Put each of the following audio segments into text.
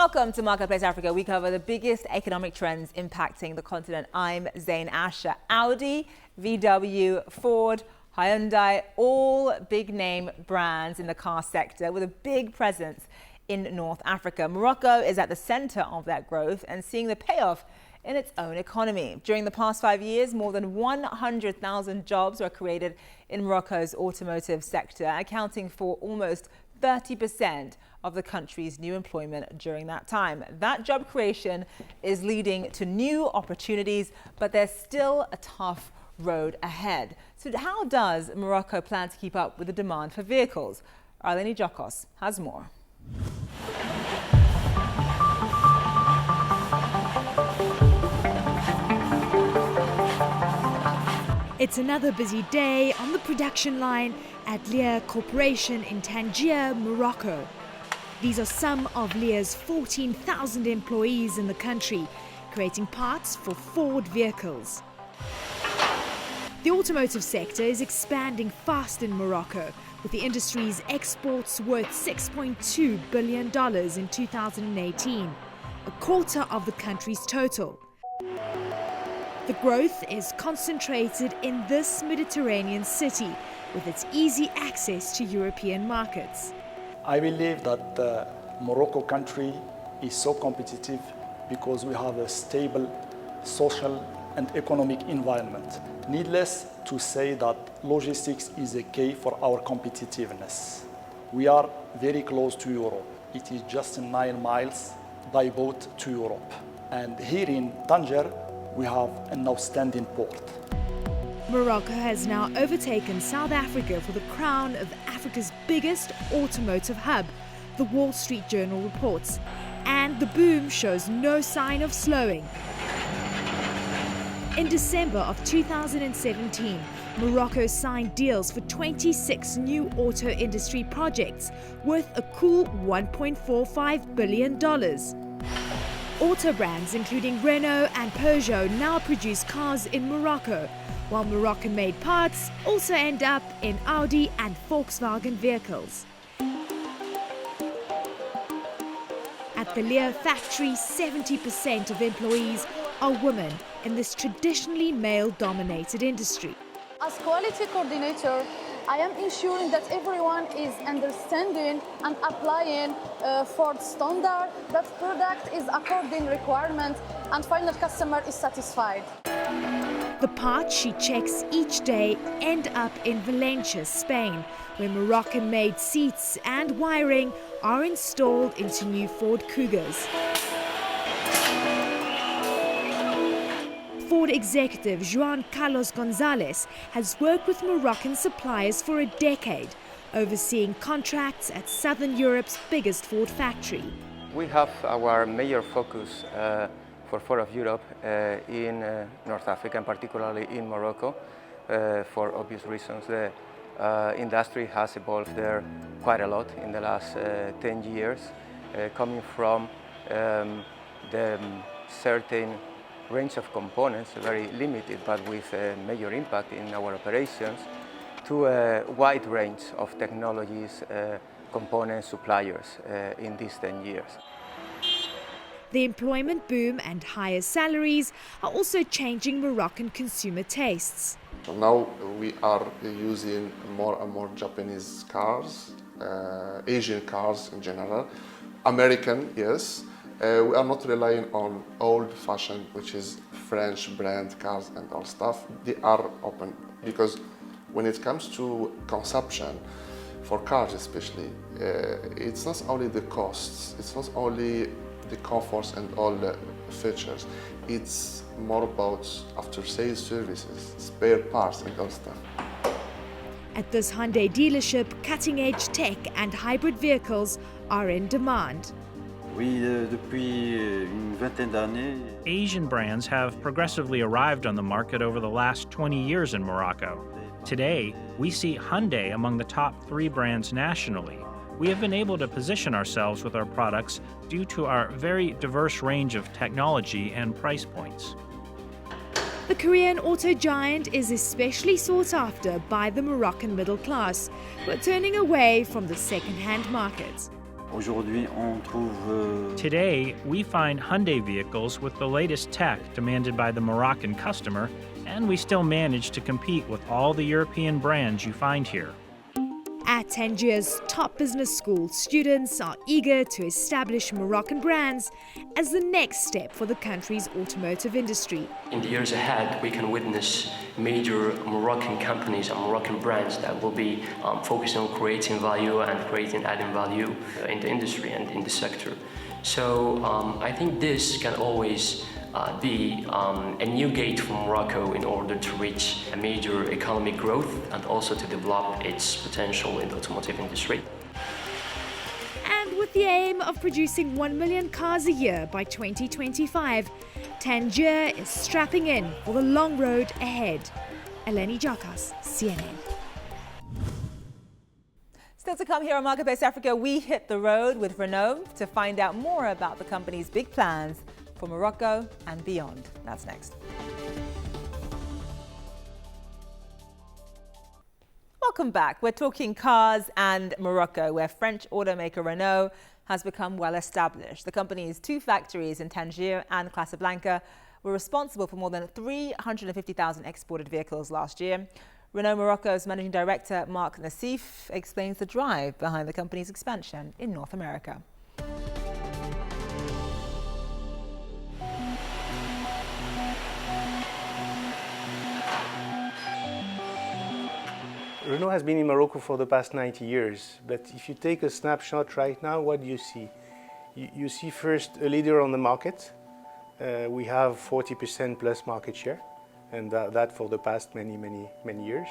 Welcome to Markeplace Africa. We cover the biggest economic trends impacting the continent. I'm Zain Asher. Audi, VW, Ford, Hyundai, all big name brands in the car sector with a big presence in North Africa. Morocco is at the center of that growth and seeing the payoff in its own economy. During the past 5 years, more than 100,000 jobs were created in Morocco's automotive sector, accounting for almost 30% of the country's new employment during that time. That job creation is leading to new opportunities, but there's still a tough road ahead. So how does Morocco plan to keep up with the demand for vehicles? Arlene Jokos has more. It's another busy day on the production line at Lear Corporation in Tangier, Morocco. These are some of Lear's 14,000 employees in the country, creating parts for Ford vehicles. The automotive sector is expanding fast in Morocco, with the industry's exports worth $6.2 billion in 2018, a quarter of the country's total. The growth is concentrated in this Mediterranean city, with its easy access to European markets. I believe that the Morocco country is so competitive because we have a stable social and economic environment. Needless to say that logistics is a key for our competitiveness. We are very close to Europe. It is just 9 miles by boat to Europe. And here in Tangier, we have an outstanding port. Morocco has now overtaken South Africa for the crown of Africa's biggest automotive hub, the Wall Street Journal reports. And the boom shows no sign of slowing. In December of 2017, Morocco signed deals for 26 new auto industry projects worth a cool $1.45 billion. Auto brands including Renault and Peugeot now produce cars in Morocco, while Moroccan-made parts also end up in Audi and Volkswagen vehicles. At the Lear factory, 70% of employees are women in this traditionally male-dominated industry. As quality coordinator, I am ensuring that everyone is understanding and applying Ford standard, that product is according requirement, and final customer is satisfied. The parts she checks each day end up in Valencia, Spain, where Moroccan-made seats and wiring are installed into new Ford Cougars. Ford executive Juan Carlos Gonzalez has worked with Moroccan suppliers for a decade, overseeing contracts at Southern Europe's biggest Ford factory. We have our major focus for Ford of Europe in North Africa, and particularly in Morocco, for obvious reasons. The industry has evolved there quite a lot in the last 10 years, coming from the certain range of components, very limited but with a major impact in our operations, to a wide range of technologies, component suppliers in these 10 years. The employment boom and higher salaries are also changing Moroccan consumer tastes. So now we are using more and more Japanese cars, Asian cars in general, American, yes. We are not relying on old-fashioned, which is French brand cars and all stuff. They are open because when it comes to consumption, for cars especially, it's not only the costs, it's not only the comforts and all the features. It's more about after-sales services, spare parts and all stuff. At this Hyundai dealership, cutting-edge tech and hybrid vehicles are in demand. Asian brands have progressively arrived on the market over the last 20 years in Morocco. Today, we see Hyundai among the top 3 brands nationally. We have been able to position ourselves with our products due to our very diverse range of technology and price points. The Korean auto giant is especially sought after by the Moroccan middle class, who are turning away from the second-hand market. Aujourd'hui, on trouve Today, we find Hyundai vehicles with the latest tech demanded by the Moroccan customer, and we still manage to compete with all the European brands you find here. At Tangier's top business school, students are eager to establish Moroccan brands as the next step for the country's automotive industry. In the years ahead, we can witness major Moroccan companies and Moroccan brands that will be focusing on creating value and adding value in the industry and in the sector. So I think this can always be a new gate for Morocco in order to reach a major economic growth and also to develop its potential in the automotive industry. And with the aim of producing 1 million cars a year by 2025, Tangier is strapping in for the long road ahead. Eleni Jakas, CNN. Still to come here on Markeplace Africa, we hit the road with Renault to find out more about the company's big plans for Morocco and beyond. That's next. Welcome back. We're talking cars and Morocco, where French automaker Renault has become well established. The company's 2 factories in Tangier and Casablanca were responsible for more than 350,000 exported vehicles last year. Renault Morocco's managing director Marc Nassif explains the drive behind the company's expansion in North America. Renault has been in Morocco for the past 90 years, but if you take a snapshot right now, what do you see? You see first a leader on the market. We have 40% plus market share, and that for the past many years.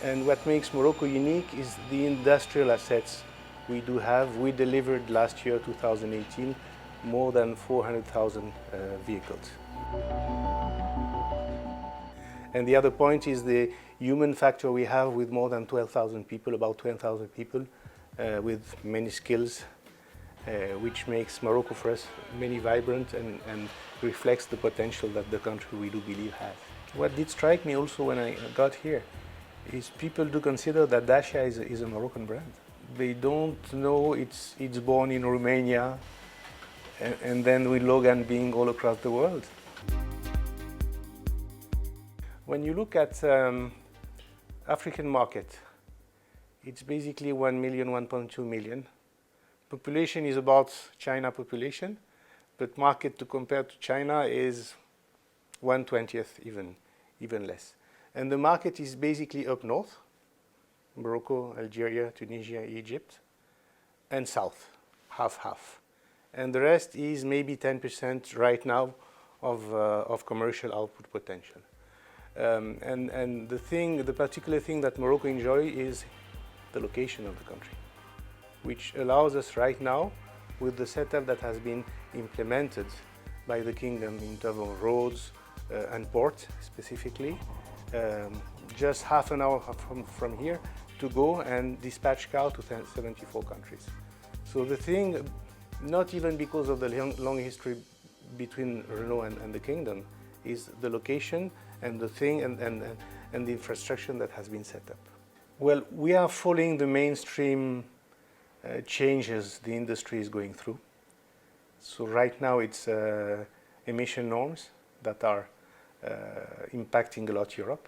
And what makes Morocco unique is the industrial assets we do have. We delivered last year, 2018, more than 400,000 vehicles. And the other point is the human factor we have with more than 12,000 people, about 12,000 people with many skills, which makes Morocco for us many vibrant and reflects the potential that the country we do believe has. What did strike me also when I got here is people do consider that Dacia is a Moroccan brand. They don't know it's born in Romania and then with Logan being all across the world. When you look at African market, it's basically 1 million, 1.2 million. Population is about China population, but market to compare to China is 1/20th, even less. And the market is basically up north, Morocco, Algeria, Tunisia, Egypt, and south, half. And the rest is maybe 10% right now of commercial output potential. And the particular thing that Morocco enjoys is the location of the country, which allows us right now, with the setup that has been implemented by the kingdom in terms of roads and port specifically, just half an hour from here to go and dispatch cars to 74 countries. So the thing, not even because of the long history between Renault and the kingdom, is the location and the thing and the infrastructure that has been set up. Well, we are following the mainstream changes the industry is going through. So right now it's emission norms that are impacting a lot Europe.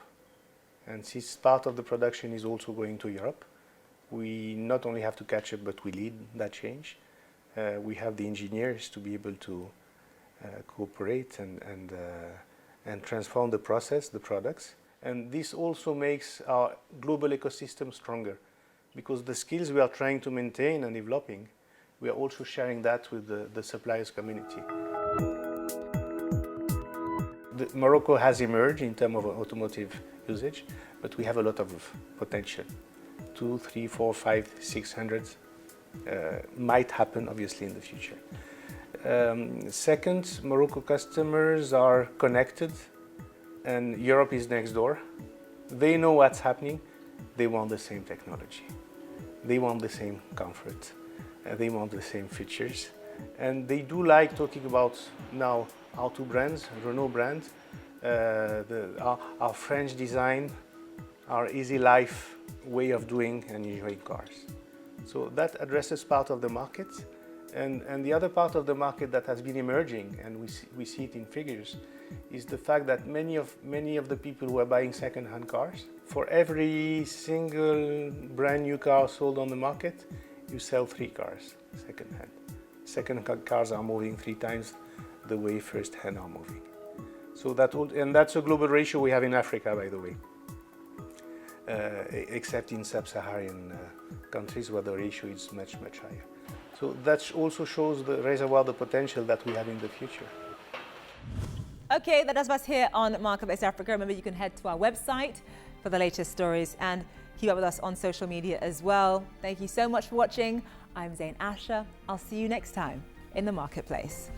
And since part of the production is also going to Europe, we not only have to catch up, but we lead that change. We have the engineers to be able to cooperate and transform the process, the products. And this also makes our global ecosystem stronger, because the skills we are trying to maintain and developing, we are also sharing that with the suppliers community. Morocco has emerged in terms of automotive usage, but we have a lot of potential. 2, 3, 4, 5, 600 might happen obviously in the future. Second, Morocco customers are connected and Europe is next door. They know what's happening. They want the same technology. They want the same comfort. They want the same features. And they do like talking about now our 2 brands, Renault brand, our French design, our easy life way of doing and enjoying cars. So that addresses part of the market. And the other part of the market that has been emerging, and we see it in figures, is the fact that many of the people who are buying second-hand cars, for every single brand new car sold on the market, you sell 3 cars second-hand. Second-hand cars are moving 3 times the way first-hand are moving. So that's a global ratio we have in Africa, by the way, except in sub-Saharan countries where the ratio is much, much higher. So that also shows the reservoir, the potential that we have in the future. Okay, that does us here on Markeplace Africa. Remember, you can head to our website for the latest stories and keep up with us on social media as well. Thank you so much for watching. I'm Zain Asher. I'll see you next time in the Marketplace.